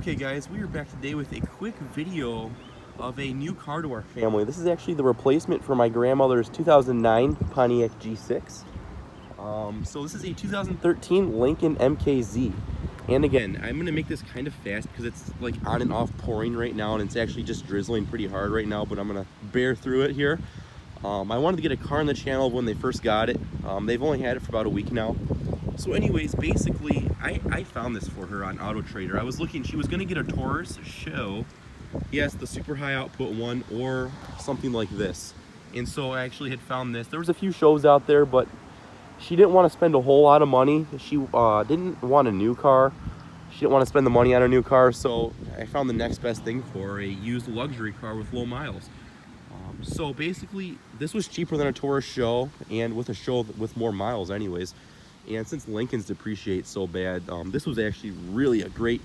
Okay guys, we are back today with a quick video of a new car to our family. This is actually the replacement for my grandmother's 2009 Pontiac G6. So this is a 2013 Lincoln MKZ. And again, I'm gonna make this kind of fast because it's like on and off pouring right now, and it's actually just drizzling pretty hard right now, but I'm gonna bear through it here. I wanted to get a car on the channel when they first got it. They've only had it for about a week now. So anyways, basically, I found this for her on Auto Trader. I was looking, she was gonna get a Taurus show. Yes, the super high output one or something like this. And so I actually had found this. There was a few shows out there, but she didn't want to spend a whole lot of money. She didn't want a new car. She didn't want to spend the money on a new car, so I found the next best thing for her, a used luxury car with low miles. So basically, this was cheaper than a Taurus show, and with a show with more miles anyways. And since Lincolns depreciate so bad, this was actually really a great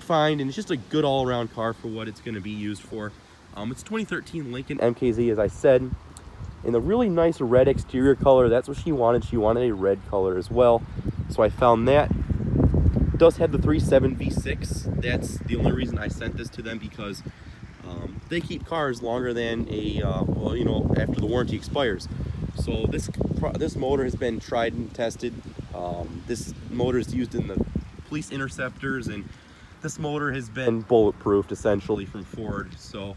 find, and it's just a good all-around car for what it's going to be used for. It's 2013 Lincoln MKZ, as I said, in a really nice red exterior color. That's what she wanted. She wanted a red color as well, so I found that. It does have the 3.7 V6. That's the only reason I sent this to them, because they keep cars longer than a well, you know, after the warranty expires. So this motor has been tried and tested. This motor is used in the police interceptors, and this motor has been bulletproofed essentially from Ford. So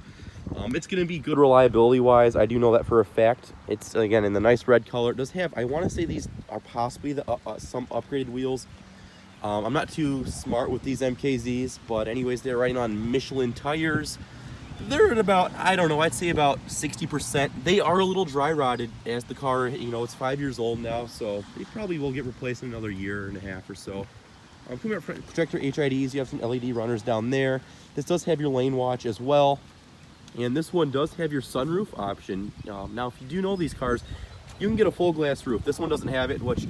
it's going to be good reliability wise. I do know that for a fact. It's again in the nice red color. It does have, I want to say these are possibly the some upgraded wheels. I'm not too smart with these MKZs, but anyways, they're riding on Michelin tires. They're at about, I don't know, I'd say about 60%. They are a little dry rotted, as the car, you know, it's 5 years old now, so they probably will get replaced in another year and a half or so. Coming up front, projector HIDs, you have some LED runners down there. This does have your lane watch as well. And this one does have your sunroof option. Now, if you do know these cars, you can get a full glass roof. This one doesn't have it, which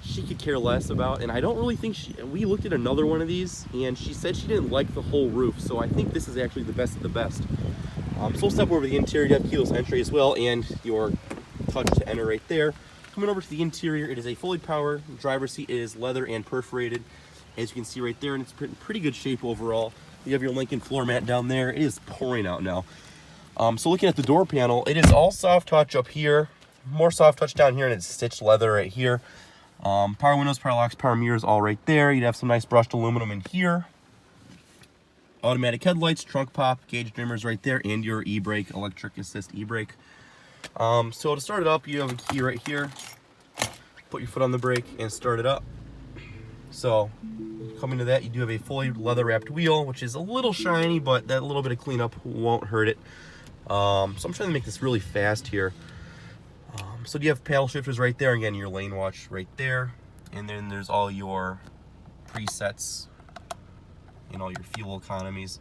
she could care less about. And I don't really think we looked at another one of these, and she said she didn't like the whole roof. So I think this is actually the best of the best. So we'll step over the interior. You have keyless entry as well, and your touch to enter right there. Coming over to the interior, it is a fully powered driver's seat. It is leather and perforated, as you can see right there, and it's in pretty good shape overall. You have your Lincoln floor mat down there. It is pouring out now. So looking at the door panel, it is all soft touch up here, more soft touch down here, and it's stitched leather right here. Power windows, power locks, power mirrors, all right there. You'd have some nice brushed aluminum in here. Automatic headlights, trunk pop, gauge dimmers right there, and your e-brake, electric assist e-brake. So to start it up, you have a key right here. Put your foot on the brake and start it up. So coming to that, you do have a fully leather wrapped wheel, which is a little shiny, but that little bit of cleanup won't hurt it. So I'm trying to make this really fast here. So you have paddle shifters right there, again your lane watch right there, and then there's all your presets, you know, your fuel economies.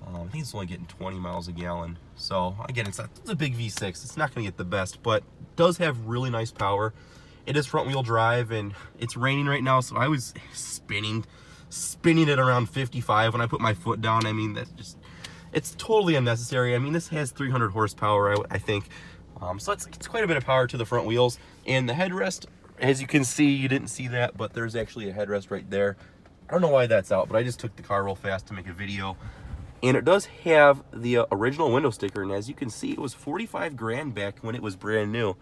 I think it's only getting 20 miles a gallon. So again, it's a big V6. It's not going to get the best, but it does have really nice power. It is front wheel drive, and it's raining right now, so I was spinning it around 55 when I put my foot down. I mean, it's totally unnecessary. I mean, this has 300 horsepower, I think. So it's quite a bit of power to the front wheels. And the headrest, as you can see, you didn't see that, but there's actually a headrest right there. I don't know why that's out, but I just took the car real fast to make a video. And it does have the original window sticker, and as you can see, it was 45 grand back when it was brand new.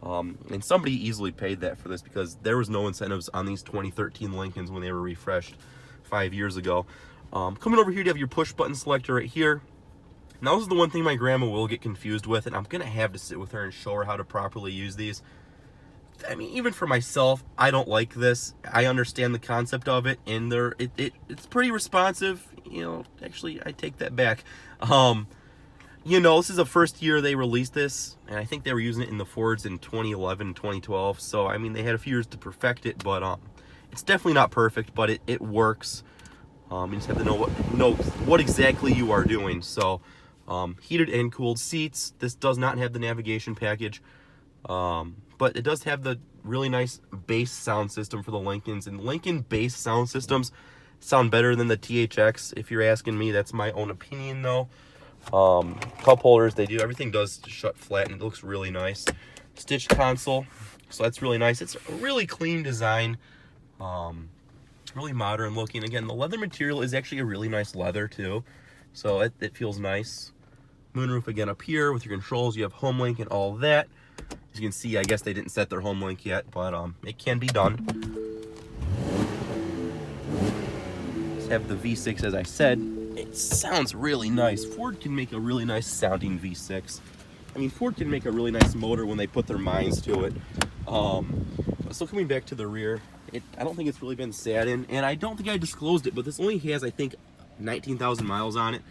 And somebody easily paid that for this, because there was no incentives on these 2013 Lincolns when they were refreshed 5 years ago. Coming over here, you have your push button selector right here. Now this is the one thing my grandma will get confused with, and I'm gonna have to sit with her and show her how to properly use these. I mean, even for myself, I don't like this. I understand the concept of it, and it's pretty responsive. You know, actually, I take that back. You know, this is the first year they released this, and I think they were using it in the Fords in 2011, 2012. So, I mean, they had a few years to perfect it, but it's definitely not perfect, but it works. You just have to know what exactly you are doing. So, heated and cooled seats. This does not have the navigation package, but it does have the really nice bass sound system for the Lincolns. And Lincoln bass sound systems sound better than the THX, if you're asking me. That's my own opinion, though. Cup holders, everything does shut flat, and it looks really nice. Stitched console, so that's really nice. It's a really clean design. It's really modern looking. Again, the leather material is actually a really nice leather too, so it feels nice. Moonroof again up here with your controls. You have home link and all that. As you can see, I guess they didn't set their home link yet, but it can be done. Just have the V6, as I said. It sounds really nice. Ford can make a really nice sounding V6. I mean, Ford can make a really nice motor when they put their minds to it. So coming back to the rear, I don't think it's really been sat in, and I don't think I disclosed it, but this only has, I think, 19,000 miles on it.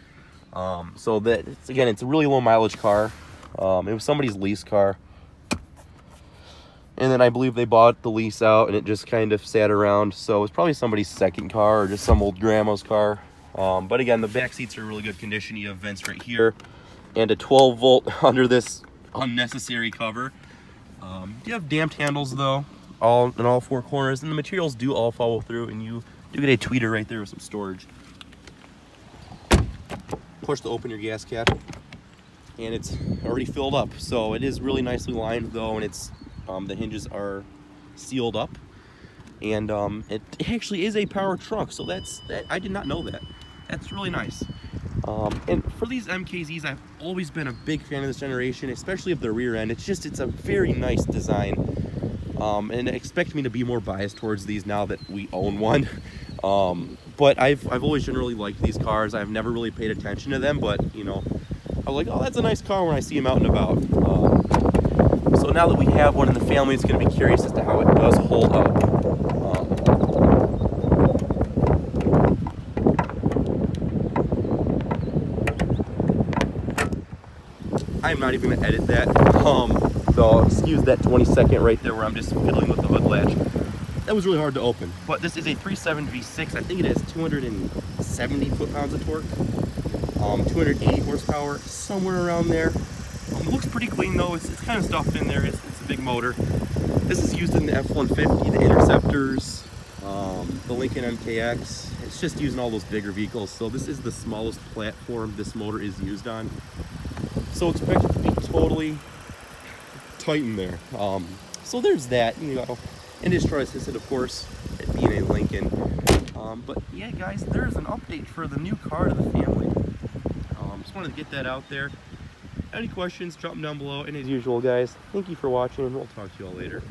So that it's a really low mileage car. It was somebody's lease car, and then I believe they bought the lease out and it just kind of sat around. So it's probably somebody's second car or just some old grandma's car. But again, the back seats are in really good condition. You have vents right here and a 12 volt under this unnecessary cover. You have damped handles though, in all four corners, and the materials do all follow through, and you do get a tweeter right there with some storage. Push to open your gas cap, and it's already filled up, so it is really nicely lined though, and it's the hinges are sealed up, and it actually is a power trunk, so I did not know that. That's really nice. And for these MKZs, I've always been a big fan of this generation, especially of the rear end. It's a very nice design, and expect me to be more biased towards these now that we own one. But I've always generally liked these cars. I've never really paid attention to them, but you know, I'm like, oh, that's a nice car when I see them out and about. So now that we have one in the family, it's going to be curious as to how it does hold up. I'm not even going to edit that. So excuse that 20-second right there where I'm just fiddling with the hood latch. That was really hard to open, but this is a 3.7 V6. I think it has 270 foot-pounds of torque, 280 horsepower, somewhere around there. It looks pretty clean though. It's kind of stuffed in there. It's a big motor. This is used in the F-150, the Interceptors, the Lincoln MKX. It's just using all those bigger vehicles. So this is the smallest platform this motor is used on. So expect it to be totally tight in there. So there's that, you know. And destroy assisted, of course, it being a Lincoln. But yeah, guys, there's an update for the new car to the family. Just wanted to get that out there. Any questions, drop them down below. And as usual, guys, thank you for watching, and we'll talk to you all later.